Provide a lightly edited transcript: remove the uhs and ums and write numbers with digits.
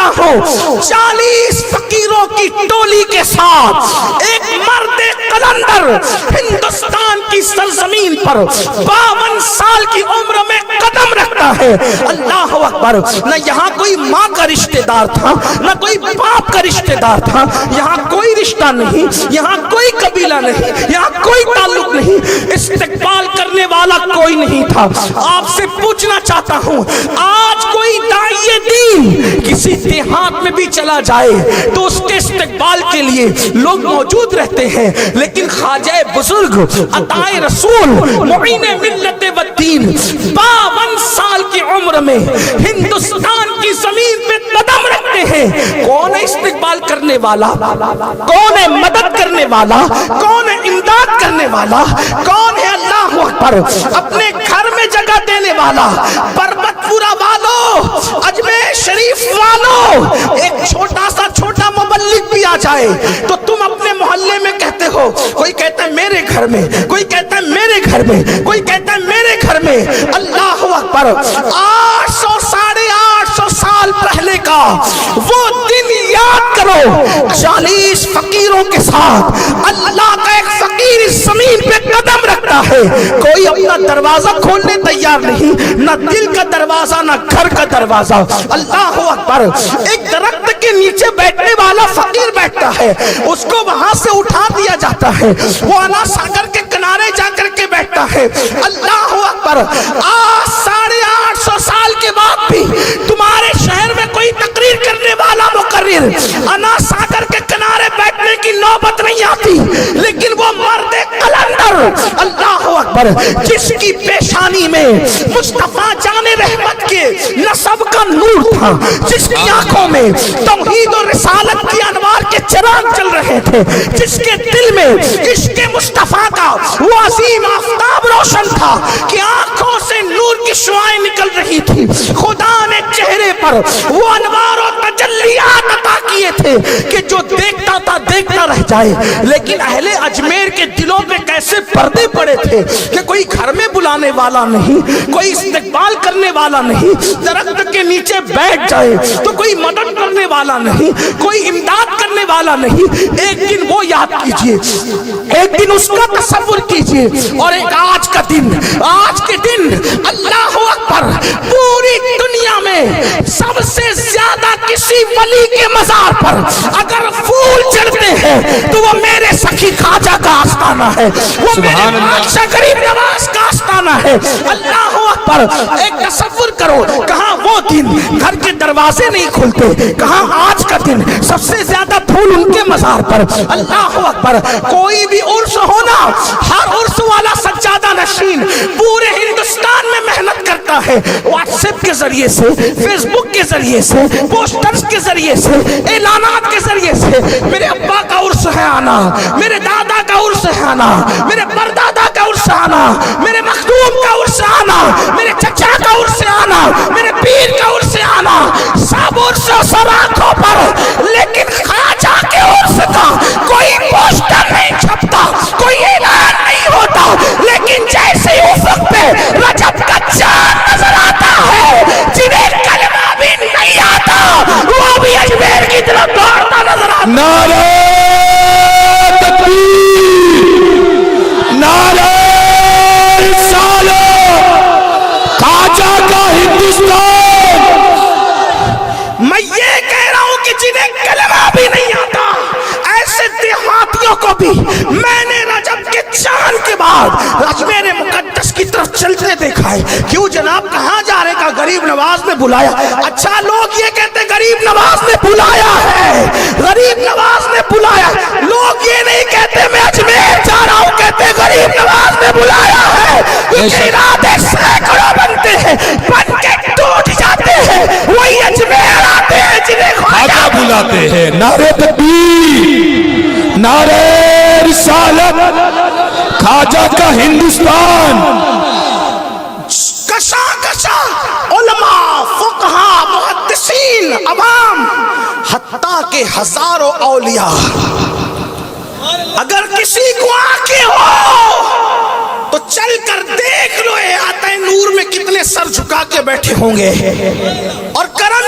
چاہتا ہوں 40 فقیروں کی ٹولی کے ساتھ ایک مرد قلندر ہندوستان کی سرزمین پر 52 سال کی عمر میں قدم رکھتا ہے. اللہ اکبر. نہ یہاں کوئی ماں کا رشتہ دار تھا, نہ کوئی باپ کا رشتہ دار تھا, یہاں کوئی رشتہ نہیں, یہاں کوئی قبیلہ نہیں, یہاں کوئی تعلق نہیں, استقبال کرنے والا کوئی نہیں تھا. آپ سے پوچھنا چاہتا ہوں, آج کوئی داعی دین کسی دیہات میں بھی چلا جائے تو اس کے استقبال کے لیے لوگ موجود رہتے ہیں, لیکن خواجہ بزرگ عطائے رسول معین ملت و دین 52 سال کی عمر میں ہندوستان کی زمین پہ قدم رکھتے ہیں. کون ہے استقبال کرنے والا, کون ہے مدد کرنے والا, کون ہے امداد کرنے والا, کون ہے اللہ اکبر اپنے گھر میں جگہ دینے والا. پربت پورا والو, اجمیر شریف والو, ایک چھوٹا مبلغ بھی آ جائے تو تم اپنے محلے میں کہتے ہو, کوئی کہتا ہے میرے گھر میں, کوئی کہتا ہے میرے گھر میں, کوئی کہتا ہے میرے گھر میں. اللہ اکبر. 800 ساڑھے 800 سال پہلے کا وہ دن یاد کرو, 40 فقیروں کے ساتھ اللہ کا ایک فقیر اس زمین پہ قدم رکھتا ہے. کوئی اپنا دروازہ کھولنے تیار نہیں, نہ دل کا دروازہ نہ گھر کا دروازہ. اللہ اکبر. ایک درخت کے نیچے بیٹھنے والا فقیر بیٹھتا ہے, اس کو وہاں سے اٹھا دیا جاتا ہے, وہ انا ساگر کے کنارے جا کر کے بیٹھتا ہے. اللہ اکبر. آج 850 سال کے بعد بھی تمہارے شہر میں کوئی تقریر کرنے والا مقرر انا ساگر کے کنارے بیٹھنے کی نوبت نہیں آتی, لیکن وہ مرد قلندر اللہ اکبر جس کی پیشانی میں مصطفیٰ جان رحمت کے نسب کا نور تھا, جس کی آنکھوں میں توحید و رسالت کی انوار کے چراغ چل رہے تھے, جس کے دل میں عشق مصطفیٰ کا وہ عظیم آفتاب روشن تھا کہ آنکھوں سے نور کی شعائیں نکل رہی تھی. خدا نے چہرے پر وہ انوار و تجلیات عطا کیے تھے کہ جو دیکھتا تھا دیکھتا رہ جائے. لیکن اہل اجمیر کے دلوں پہ کیسے پردے پڑے تھے کہ کوئی گھر میں بلانے والا نہیں, کوئی استقبال کرنے والا نہیں, درخت کے نیچے بیٹھ جائے تو کوئی مدد کرنے والا نہیں, کوئی امداد کرنے والا نہیں. ایک دن وہ یاد کیجئے, ایک دن اس کا تصور کیجئے, اور ایک آج کا دن, آج کے دن اللہ اکبر پوری دنیا میں سب سے زیادہ کسی ولی کے مزار پر اگر پھول چڑھتے ہیں تو وہ میرے سخی خواجہ کا آستانہ ہے, وہ میرے بادشاہ غریب نواز کا آستانہ ہے. اللہ اکبر. ایک تصور کرو, کہاں وہ دن گھر کے دروازے نہیں کھلتے, کہاں آج کا دن سب سے زیادہ پھول ان کے مزار پر. اللہ اکبر. کوئی بھی عرس ہونا, ہر عرس والا سجادہ نشین پورے ہندوستان میں محنت کرتا ہے, واٹس ایپ کے ذریعے سے, فیس بک کے ذریعے سے, پوسٹرز کے ذریعے سے, اعلانات کے ذریعے سے. میرے ابا کا عرس ہے آنا, میرے دادا کا عرس ہے آنا, میرے پردادا کا عرس آنا, میرے مخدوم کا عرس آنا, میرے چچا کا عرس آنا, میرے پیر کا عرس آنا, سب عرس سب آنکھوں پر. لیکن خواجہ کے عرس کا کوئی پوسٹر نہیں چھپتا, کوئی اعلان نہیں ہوتا, لیکن جیسے افق پہ رجب کا چاند نظر آتا ہے, جنہیں کلمہ بھی نہیں آتا وہ بھی اجمیر کی طرف دوڑتا نظر آتا. نعرہ تکبیر, نعرہ رسالت, خواجہ کا ہندوستان. میں یہ کہہ رہا ہوں کہ جنہیں کلمہ بھی نہیں آتا ایسے دیہاتیوں کو بھی میں نے رجب کے چاند کے بعد اجمیر مقدس کی طرف چلتے دیکھا ہے. کیوں جناب, کہاں جا رہے؟ کا غریب نواز نے بلایا. اچھا, لوگ یہ کہتے غریب نواز نے بلایا ہے, غریب نواز نے بلایا. لوگ یہ نہیں کہتے میں اجمیر جا رہا ہوں, کہتے غریب نواز نے بلایا ہے. کیونکہ ارادے سینکڑوں بنتے ہیں, بن کے ٹوٹ جاتے ہیں, وہی اجمیر آتے ہیں جنہیں خواجہ بلاتے ہیں. نعرہ تکبیر, نعرہ رسالت, خواجہ کا ہندوستان. کشا کشا علماء, فقہا, محدثین, عوام, حتیٰ کہ ہزاروں اولیاء اگر کسی کو آنکھیں ہو تو چل کر دیکھ لو احاطہ نور میں کتنے سر جھکا کے بیٹھے ہوں گے, اور کرم